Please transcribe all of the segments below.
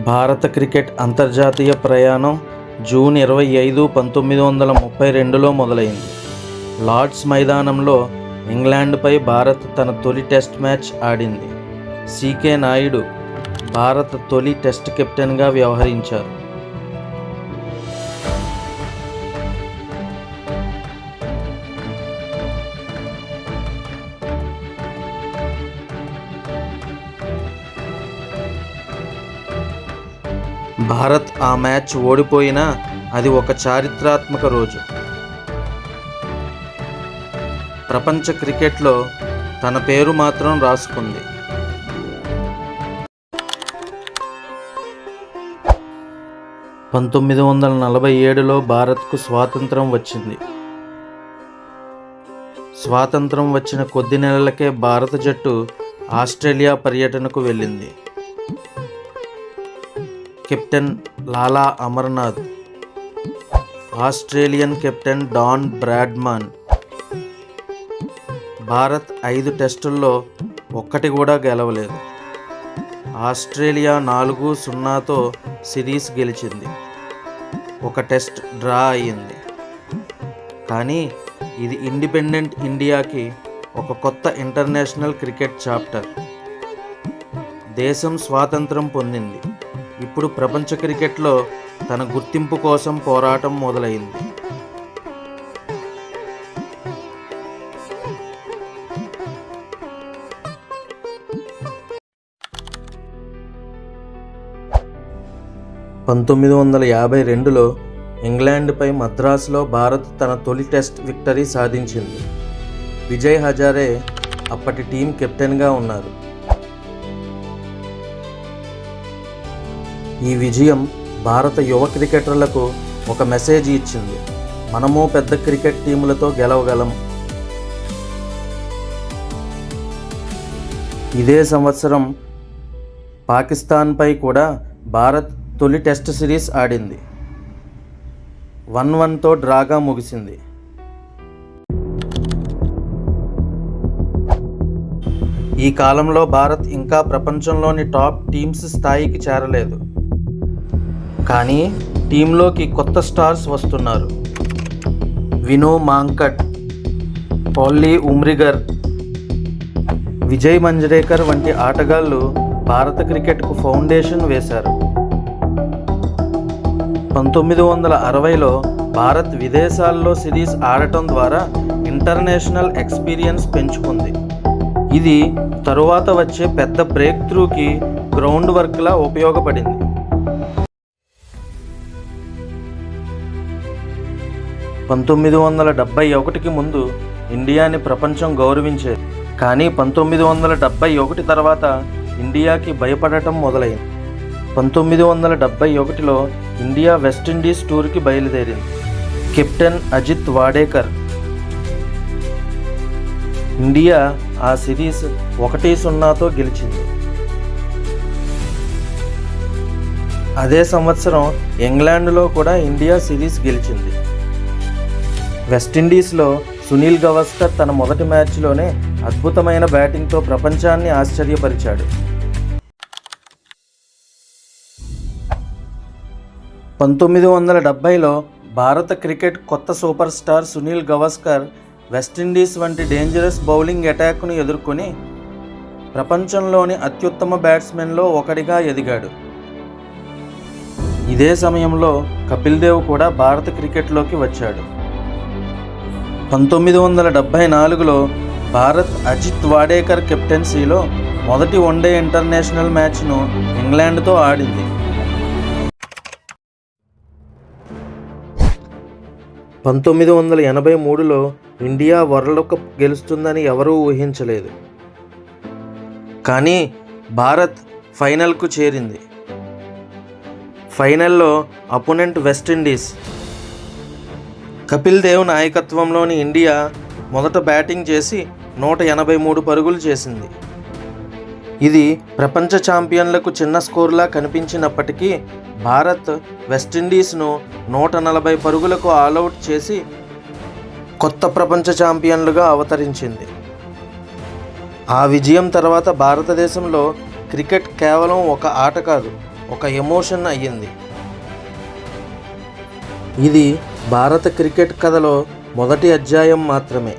భారత క్రికెట్ అంతర్జాతీయ ప్రయాణం జూన్ 25, 1932లో మొదలైంది. లార్డ్స్ మైదానంలో ఇంగ్లాండ్పై భారత్ తన తొలి టెస్ట్ మ్యాచ్ ఆడింది. సికే నాయుడు భారత తొలి టెస్ట్ కెప్టెన్గా వ్యవహరించారు. భారత్ ఆ మ్యాచ్ ఓడిపోయినా అది ఒక చారిత్రాత్మక రోజు. ప్రపంచ క్రికెట్లో తన పేరు మాత్రం రాసుకుంది. – 1947లో భారత్కు స్వాతంత్రం వచ్చింది. స్వాతంత్రం వచ్చిన కొద్ది నెలలకే భారత జట్టు ఆస్ట్రేలియా పర్యటనకు వెళ్ళింది. Captain Lala Amarnath, Australian captain Don Bradman. Bharat 5 టెస్టుల్లో ఒక్కటి కూడా గెలవలేదు. ఆస్ట్రేలియా 4-0తో సిరీస్ గెలిచింది. ఒక టెస్ట్ డ్రా అయ్యింది. కానీ ఇది ఇండిపెండెంట్ ఇండియాకి ఒక కొత్త ఇంటర్నేషనల్ క్రికెట్ చాప్టర్. దేశం స్వాతంత్రం పొందింది. ఇప్పుడు ప్రపంచ క్రికెట్లో తన గుర్తింపు కోసం పోరాటం మొదలైంది. – 1952లో ఇంగ్లాండ్పై మద్రాసులో భారత్ తన తొలి టెస్ట్ విక్టరీ సాధించింది. విజయ్ హజారే అప్పటి టీం కెప్టెన్గా ఉన్నారు. ఈ విజయం భారత యువ క్రికెటర్లకు ఒక మెసేజ్ ఇచ్చింది. మనము పెద్ద క్రికెట్ టీములతో గెలవగలం. ఇదే సంవత్సరం పాకిస్తాన్పై కూడా భారత్ తొలి టెస్ట్ సిరీస్ ఆడింది. 1-1తో డ్రాగా ముగిసింది. ఈ కాలంలో భారత్ ఇంకా ప్రపంచంలోని టాప్ టీమ్స్ స్థాయికి చేరలేదు. కానీ టీంలోకి కొత్త స్టార్స్ వస్తున్నారు. వినూ మాంకడ్, పాల్లీ ఉమ్రిగర్, విజయ్ మంజ్రేకర్ వంటి ఆటగాళ్లు భారత క్రికెట్కు ఫౌండేషన్ వేశారు. 1960లో భారత్ విదేశాల్లో సిరీస్ ఆడటం ద్వారా ఇంటర్నేషనల్ ఎక్స్పీరియన్స్ పెంచుకుంది. ఇది తరువాత వచ్చే పెద్ద బ్రేక్ త్రూకి గ్రౌండ్ వర్క్లా ఉపయోగపడింది. 1971కి ముందు ఇండియాని ప్రపంచం గౌరవించేది. కానీ 1971 తర్వాత ఇండియాకి భయపడటం మొదలైంది. 1971లో ఇండియా వెస్టిండీస్ టూర్కి బయలుదేరింది. కెప్టెన్ అజిత్ వాడేకర్. ఇండియా ఆ సిరీస్ 1-0తో గెలిచింది. అదే సంవత్సరం ఇంగ్లాండ్లో కూడా ఇండియా సిరీస్ గెలిచింది. వెస్టిండీస్లో సునీల్ గవాస్కర్ తన మొదటి మ్యాచ్లోనే అద్భుతమైన బ్యాటింగ్తో ప్రపంచాన్ని ఆశ్చర్యపరిచాడు. 1970లో భారత క్రికెట్ కొత్త super star Sunil Gavaskar West Indies వంటి డేంజరస్ బౌలింగ్ అటాక్ను ఎదుర్కొని ప్రపంచంలోని అత్యుత్తమ బ్యాట్స్మెన్లో ఒకడిగా ఎదిగాడు. ఇదే సమయంలో కపిల్ దేవ్ కూడా భారత క్రికెట్లోకి వచ్చాడు. 1974లో భారత్ అజిత్ వాడేకర్ కెప్టెన్సీలో మొదటి వన్డే ఇంటర్నేషనల్ మ్యాచ్ను ఇంగ్లాండ్తో ఆడింది. 1983లో ఇండియా వరల్డ్ కప్ గెలుస్తుందని ఎవరూ ఊహించలేదు. కానీ భారత్ ఫైనల్కు చేరింది. ఫైనల్లో అపోనెంట్ వెస్టిండీస్. కపిల్ దేవ్ నాయకత్వంలోని ఇండియా మొదట బ్యాటింగ్ చేసి 183 పరుగులు చేసింది. ఇది ప్రపంచ ఛాంపియన్లకు చిన్న స్కోర్లా కనిపించినప్పటికీ భారత్ వెస్టిండీస్ను 140 పరుగులకు ఆల్అవుట్ చేసి కొత్త ప్రపంచ ఛాంపియన్లుగా అవతరించింది. ఆ విజయం తర్వాత భారతదేశంలో క్రికెట్ కేవలం ఒక ఆట కాదు, ఒక ఎమోషన్ అయ్యింది. ఇది భారత క్రికెట్ కథలో మొదటి అధ్యాయం మాత్రమే.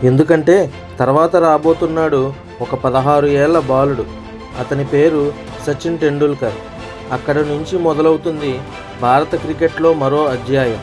ఎందుకంటే తర్వాత రాబోతున్నాడు ఒక 16 ఏళ్ల బాలుడు. అతని పేరు సచిన్ టెండూల్కర్. అక్కడి నుంచి మొదలవుతుంది భారత క్రికెట్లో మరో అధ్యాయం.